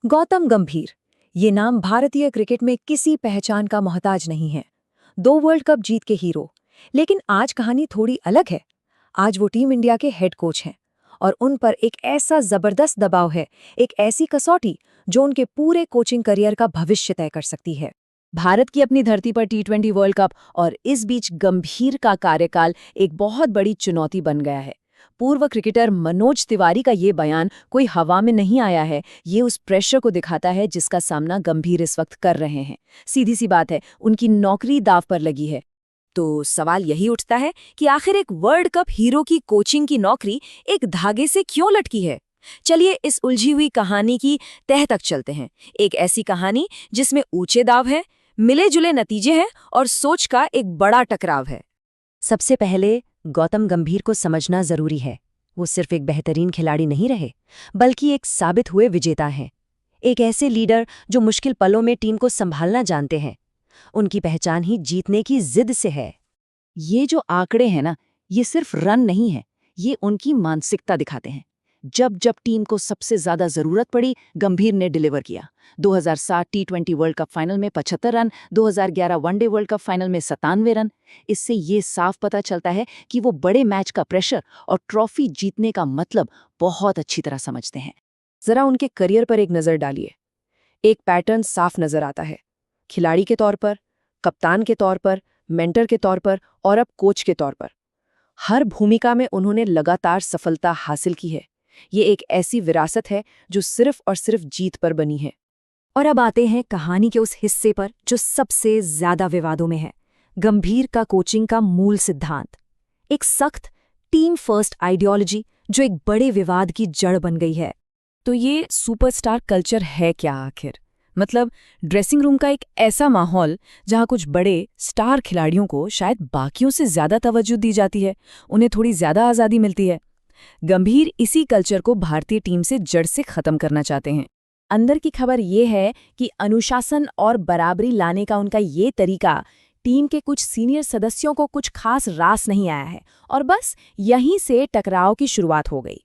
गौतम गंभीर। ये नाम भारतीय क्रिकेट में किसी पहचान का मोहताज नहीं है। 2 वर्ल्ड कप जीत के हीरो। लेकिन आज कहानी थोड़ी अलग है। आज वो टीम इंडिया के हेड कोच हैं और उन पर एक ऐसा जबरदस्त दबाव है, एक ऐसी कसौटी जो उनके पूरे कोचिंग करियर का भविष्य तय कर सकती है। भारत की अपनी धरती पर T20 वर्ल्ड कप और इस बीच गंभीर का कार्यकाल एक बहुत बड़ी चुनौती बन गया है। पूर्व क्रिकेटर मनोज तिवारी का ये बयान कोई हवा में नहीं आया है, ये उस प्रेशर को दिखाता है जिसका सामना गंभीर इस वक्त कर रहे हैं। सीधी सी बात है, उनकी नौकरी दांव पर लगी है। तो सवाल यही उठता है कि आखिर एक वर्ल्ड कप हीरो की कोचिंग की नौकरी एक धागे से क्यों लटकी है। चलिए इस उलझी हुई कहानी की तह तक चलते हैं। एक ऐसी कहानी जिसमें ऊंचे दाव है, मिले जुले नतीजे हैं और सोच का एक बड़ा टकराव है। सबसे पहले गौतम गंभीर को समझना जरूरी है। वो सिर्फ एक बेहतरीन खिलाड़ी नहीं रहे, बल्कि एक साबित हुए विजेता हैं। एक ऐसे लीडर जो मुश्किल पलों में टीम को संभालना जानते हैं। उनकी पहचान ही जीतने की जिद से है। ये जो आंकड़े हैं ना, ये सिर्फ रन नहीं है, ये उनकी मानसिकता दिखाते हैं। जब जब टीम को सबसे ज्यादा जरूरत पड़ी, गंभीर ने डिलीवर किया। 2007 T20 वर्ल्ड कप फाइनल में 75 run, 2011 one day world cup final में 97 रन। इससे ये साफ पता चलता है कि वो बड़े मैच का प्रेशर और ट्रॉफी जीतने का मतलब बहुत अच्छी तरह समझते हैं। जरा उनके करियर पर एक नजर डालिए। एक पैटर्न साफ नजर आता है। खिलाड़ी के तौर पर, कप्तान के तौर पर, मेंटर के तौर पर और अब कोच के तौर पर, हर भूमिका में उन्होंने लगातार सफलता हासिल की है। ये एक ऐसी विरासत है जो सिर्फ और सिर्फ जीत पर बनी है। और अब आते हैं कहानी के उस हिस्से पर जो सबसे ज्यादा विवादों में है। गंभीर का कोचिंग का मूल सिद्धांत, एक सख्त टीम फर्स्ट आइडियोलॉजी जो एक बड़े विवाद की जड़ बन गई है। तो ये सुपरस्टार कल्चर है क्या आखिर? मतलब ड्रेसिंग रूम का एक ऐसा माहौल जहां कुछ बड़े स्टार खिलाड़ियों को शायद बाकियों से ज्यादा तवज्जो दी जाती है, उन्हें थोड़ी ज्यादा आज़ादी मिलती है। गंभीर इसी कल्चर को भारतीय टीम से जड़ से खत्म करना चाहते हैं। अंदर की खबर ये है कि अनुशासन और बराबरी लाने का उनका ये तरीका टीम के कुछ सीनियर सदस्यों को कुछ खास रास नहीं आया है और बस यहीं से टकराव की शुरुआत हो गई।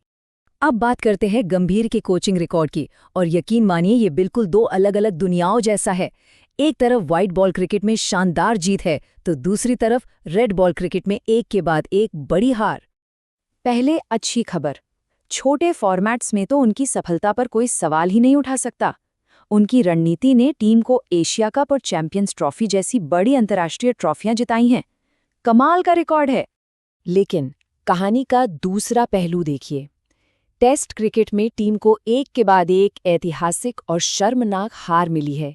अब बात करते हैं गंभीर के कोचिंग रिकॉर्ड की, और यकीन मानिए ये बिल्कुल दो अलग अलग दुनियाओं जैसा है। एक तरफ व्हाइट बॉल क्रिकेट में शानदार जीत है, तो दूसरी तरफ रेड बॉल क्रिकेट में एक के बाद एक बड़ी हार। पहले अच्छी खबर, छोटे फॉर्मेट्स में तो उनकी सफलता पर कोई सवाल ही नहीं उठा सकता। उनकी रणनीति ने टीम को एशिया कप और चैंपियंस ट्रॉफी जैसी बड़ी अंतर्राष्ट्रीय ट्रॉफियां जिताई हैं। कमाल का रिकॉर्ड है। लेकिन कहानी का दूसरा पहलू देखिए। टेस्ट क्रिकेट में टीम को एक के बाद एक ऐतिहासिक और शर्मनाक हार मिली है।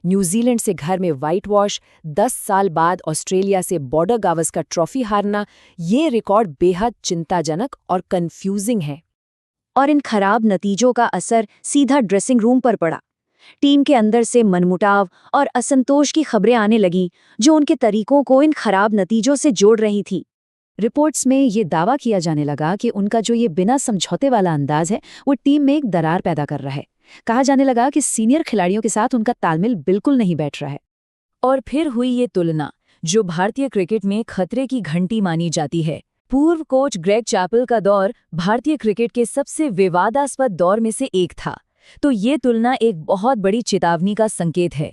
न्यूजीलैंड से घर में व्हाइट वॉश, 10 साल बाद ऑस्ट्रेलिया से बॉर्डर गावस्कर ट्रॉफी हारना, ये रिकॉर्ड बेहद चिंताजनक और कंफ्यूजिंग है। और इन खराब नतीजों का असर सीधा ड्रेसिंग रूम पर पड़ा। टीम के अंदर से मनमुटाव और असंतोष की खबरें आने लगीं, जो उनके तरीकों को इन खराब नतीजों से जोड़ रही थी। रिपोर्ट्स में ये दावा किया जाने लगा कि उनका जो ये बिना समझौते वाला अंदाज है, वो टीम में एक दरार पैदा कर रहा है। कहा जाने लगा कि सीनियर खिलाड़ियों के साथ उनका तालमेल बिल्कुल नहीं बैठ रहा है। और फिर हुई ये तुलना, जो भारतीय क्रिकेट में खतरे की घंटी मानी जाती है। पूर्व कोच ग्रेग चैपल का दौर भारतीय क्रिकेट के सबसे विवादास्पद दौर में से एक था। तो ये तुलना एक बहुत बड़ी चेतावनी का संकेत है।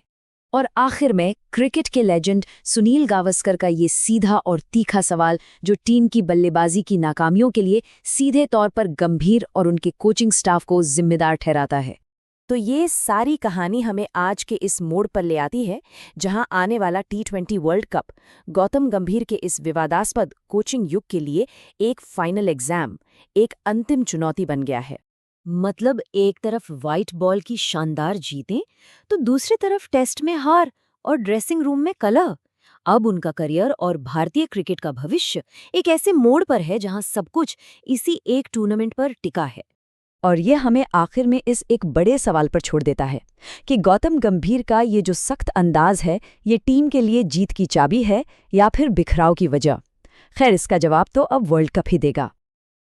और आखिर में क्रिकेट के लेजेंड सुनील गावस्कर का ये सीधा और तीखा सवाल, जो टीम की बल्लेबाजी की नाकामियों के लिए सीधे तौर पर गंभीर और उनके कोचिंग स्टाफ को जिम्मेदार ठहराता है। तो ये सारी कहानी हमें आज के इस मोड़ पर ले आती है, जहां आने वाला T20 वर्ल्ड कप गौतम गंभीर के इस विवादास्पद कोचिंग युग के लिए एक फाइनल एग्जाम, एक अंतिम चुनौती बन गया है। मतलब एक तरफ व्हाइट बॉल की शानदार जीतें, तो दूसरी तरफ टेस्ट में हार और ड्रेसिंग रूम में कलह। अब उनका करियर और भारतीय क्रिकेट का भविष्य एक ऐसे मोड़ पर है जहां सब कुछ इसी एक टूर्नामेंट पर टिका है। और ये हमें आखिर में इस एक बड़े सवाल पर छोड़ देता है कि गौतम गंभीर का ये जो सख्त अंदाज है, ये टीम के लिए जीत की चाबी है या फिर बिखराव की वजह। खैर, इसका जवाब तो अब वर्ल्ड कप ही देगा।